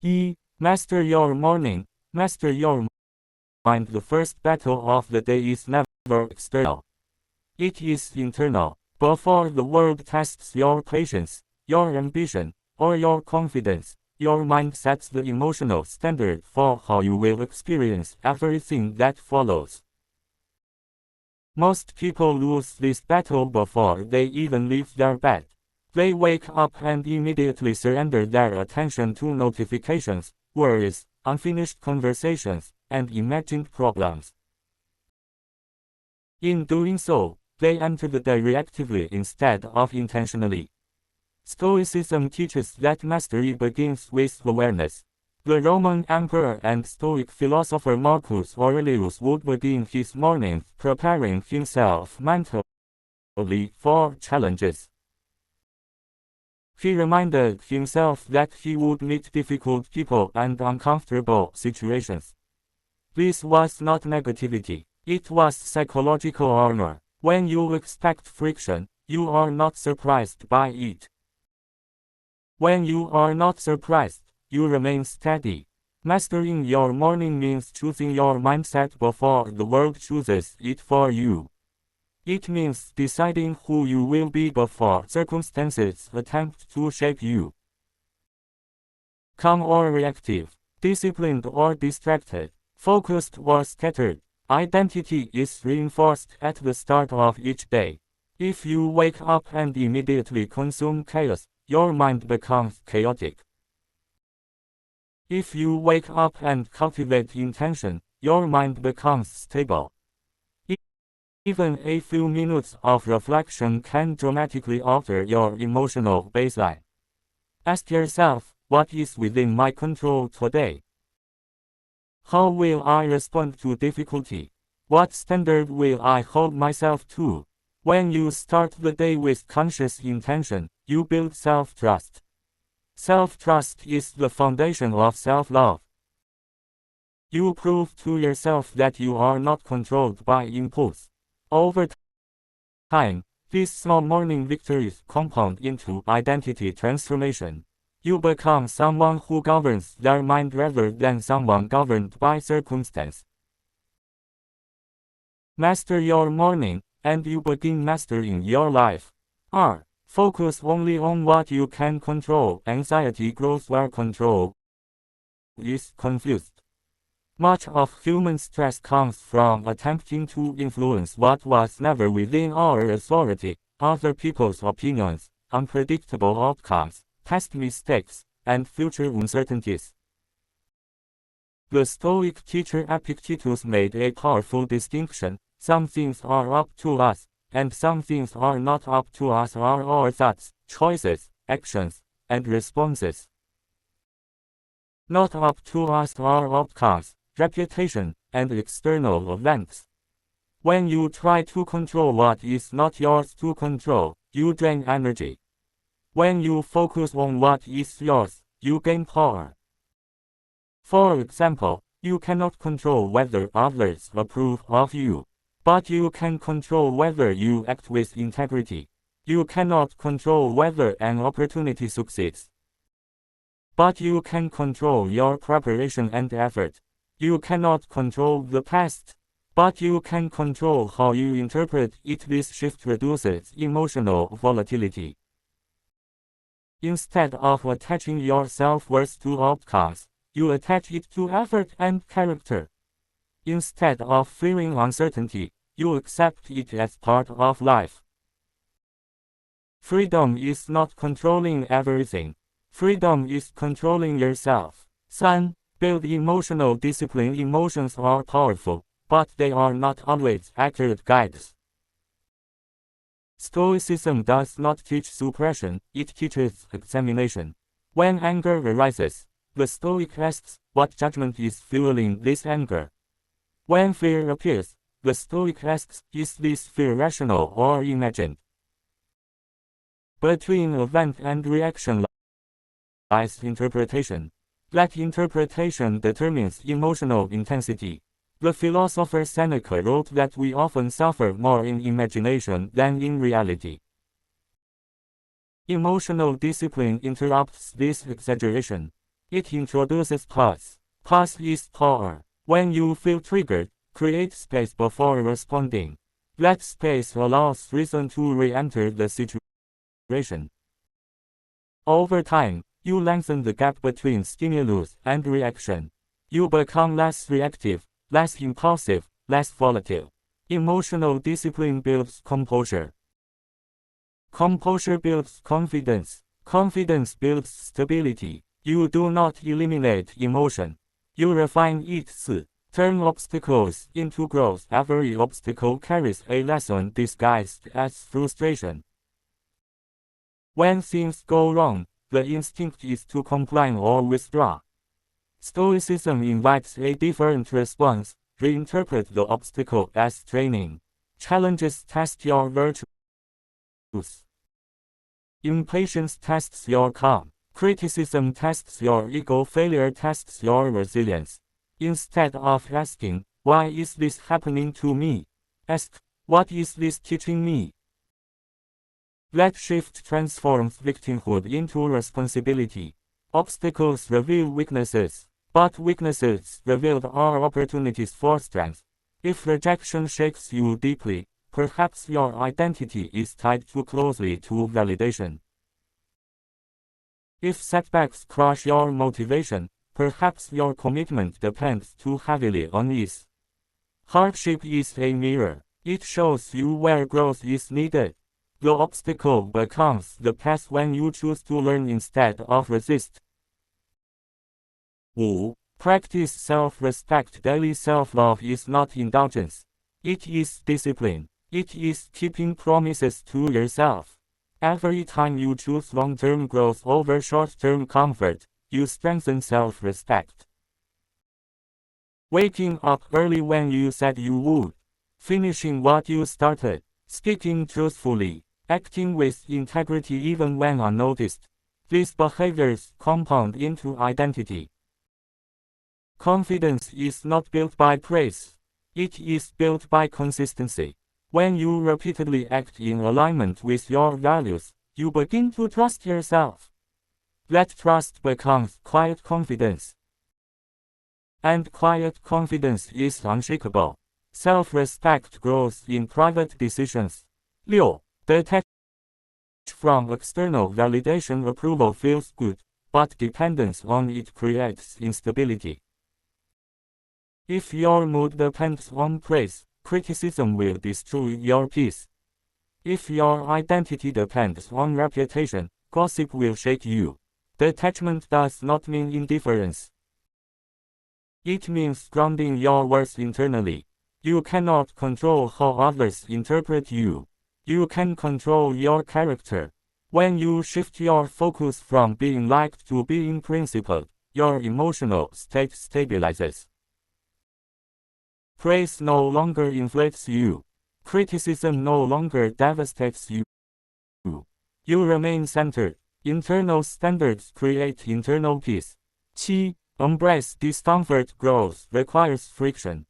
Master your morning, master your mind. The first battle of the day is never external. It is internal. Before the world tests your patience, your ambition, or your confidence, your mind sets the emotional standard for how you will experience everything that follows. Most people lose this battle before they even leave their bed. They wake up and immediately surrender their attention to notifications, worries, unfinished conversations, and imagined problems. In doing so, they enter the day reactively instead of intentionally. Stoicism teaches that mastery begins with awareness. The Roman emperor and Stoic philosopher Marcus Aurelius would begin his morning preparing himself mentally for challenges. He reminded himself that he would meet difficult people and uncomfortable situations. This was not negativity, it was psychological armor. When you expect friction, you are not surprised by it. When you are not surprised, you remain steady. Mastering your morning means choosing your mindset before the world chooses it for you. It means deciding who you will be before circumstances attempt to shape you. Calm or reactive, disciplined or distracted, focused or scattered, identity is reinforced at the start of each day. If you wake up and immediately consume chaos, your mind becomes chaotic. If you wake up and cultivate intention, your mind becomes stable. Even a few minutes of reflection can dramatically alter your emotional baseline. Ask yourself, what is within my control today? How will I respond to difficulty? What standard will I hold myself to? When you start the day with conscious intention, you build self-trust. Self-trust is the foundation of self-love. You prove to yourself that you are not controlled by impulse. Over time, these small morning victories compound into identity transformation. You become someone who governs their mind rather than someone governed by circumstance. Master your morning, and you begin mastering your life. Focus only on what you can control. Anxiety grows where control is confused. Much of human stress comes from attempting to influence what was never within our authority: other people's opinions, unpredictable outcomes, past mistakes, and future uncertainties. The Stoic teacher Epictetus made a powerful distinction: some things are up to us, and some things are not up to us. Are our thoughts, choices, actions, and responses. Not up to us are outcomes, reputation, and external events. When you try to control what is not yours to control, you drain energy. When you focus on what is yours, you gain power. For example, you cannot control whether others approve of you, but you can control whether you act with integrity. You cannot control whether an opportunity succeeds, but you can control your preparation and effort. You cannot control the past, but you can control how you interpret it. This shift reduces emotional volatility. Instead of attaching your self-worth to outcomes, you attach it to effort and character. Instead of fearing uncertainty, you accept it as part of life. Freedom is not controlling everything. Freedom is controlling yourself. Build emotional discipline. Emotions are powerful, but they are not always accurate guides. Stoicism does not teach suppression, it teaches examination. When anger arises, the Stoic asks, what judgment is fueling this anger? When fear appears, the Stoic asks, is this fear rational or imagined? Between event and reaction lies interpretation. That interpretation determines emotional intensity. The philosopher Seneca wrote that we often suffer more in imagination than in reality. Emotional discipline interrupts this exaggeration. It introduces pause. Pause is power. When you feel triggered, create space before responding. That space allows reason to re-enter the situation. Over time, you lengthen the gap between stimulus and reaction. You become less reactive, less impulsive, less volatile. Emotional discipline builds composure. Composure builds confidence. Confidence builds stability. You do not eliminate emotion. You refine it. Turn obstacles into growth. Every obstacle carries a lesson disguised as frustration. When things go wrong, the instinct is to comply or withdraw. Stoicism invites a different response. Reinterpret the obstacle as training. Challenges test your virtues. Impatience tests your calm. Criticism tests your ego. Failure tests your resilience. Instead of asking, "Why is this happening to me?" ask, "What is this teaching me?" That shift transforms victimhood into responsibility. Obstacles reveal weaknesses, but weaknesses revealed are opportunities for strength. If rejection shakes you deeply, perhaps your identity is tied too closely to validation. If setbacks crush your motivation, perhaps your commitment depends too heavily on ease. Hardship is a mirror. It shows you where growth is needed. The obstacle becomes the path when you choose to learn instead of resist. 5. Practice self-respect. Daily self-love is not indulgence. It is discipline. It is keeping promises to yourself. Every time you choose long-term growth over short-term comfort, you strengthen self-respect. Waking up early when you said you would. Finishing what you started. Speaking truthfully. Acting with integrity even when unnoticed. These behaviors compound into identity. Confidence is not built by praise. It is built by consistency. When you repeatedly act in alignment with your values, you begin to trust yourself. That trust becomes quiet confidence. And quiet confidence is unshakable. Self-respect grows in private decisions. 6. Detach from external validation. Approval feels good, but dependence on it creates instability. If your mood depends on praise, criticism will destroy your peace. If your identity depends on reputation, gossip will shake you. Detachment does not mean indifference. It means grounding your worth internally. You cannot control how others interpret you. You can control your character. When you shift your focus from being liked to being principled, your emotional state stabilizes. Praise no longer inflates you. Criticism no longer devastates you. You remain centered. Internal standards create internal peace. 7. Embrace discomfort. Growth requires friction.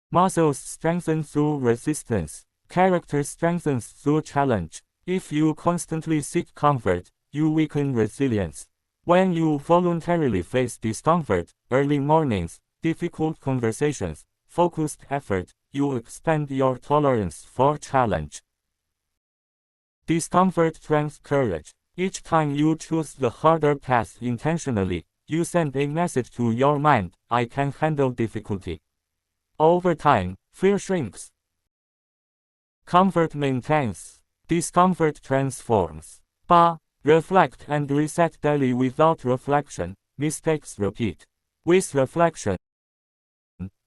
Muscles strengthen through resistance. Character strengthens through challenge. If you constantly seek comfort, you weaken resilience. When you voluntarily face discomfort, early mornings, difficult conversations, focused effort, you expand your tolerance for challenge. Discomfort trains courage. Each time you choose the harder path intentionally, you send a message to your mind, "I can handle difficulty." Over time, fear shrinks. Comfort maintains. Discomfort transforms. 8. Reflect and reset daily. Without reflection, mistakes repeat. With reflection,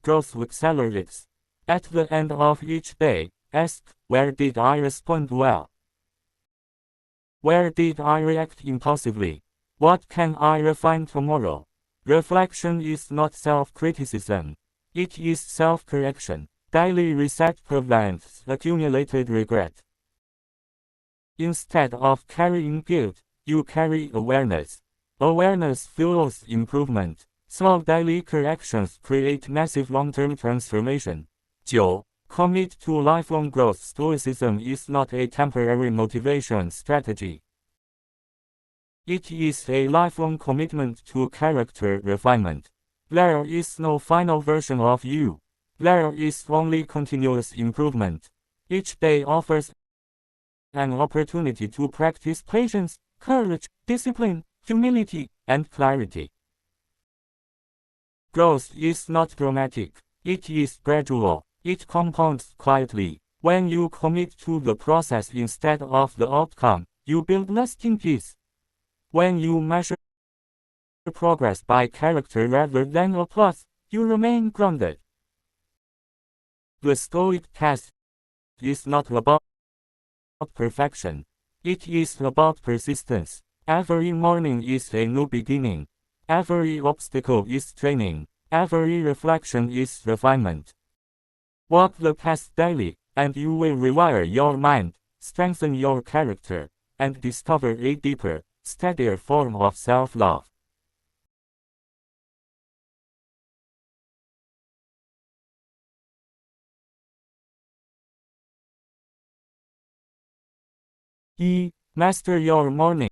growth accelerates. At the end of each day, ask, "Where did I respond well? Where did I react impulsively? What can I refine tomorrow?" Reflection is not self-criticism. It is self-correction. Daily reset prevents accumulated regret. Instead of carrying guilt, you carry awareness. Awareness fuels improvement. Small daily corrections create massive long-term transformation. 9. Commit to lifelong growth. Stoicism is not a temporary motivation strategy. It is a lifelong commitment to character refinement. There is no final version of you. There is only continuous improvement. Each day offers an opportunity to practice patience, courage, discipline, humility, and clarity. Growth is not dramatic. It is gradual. It compounds quietly. When you commit to the process instead of the outcome, you build lasting peace. When you measure progress by character rather than applause, you remain grounded. The Stoic path is not about perfection. It is about persistence. Every morning is a new beginning. Every obstacle is training. Every reflection is refinement. Walk the path daily, and you will rewire your mind, strengthen your character, and discover a deeper, steadier form of self-love. Master your morning.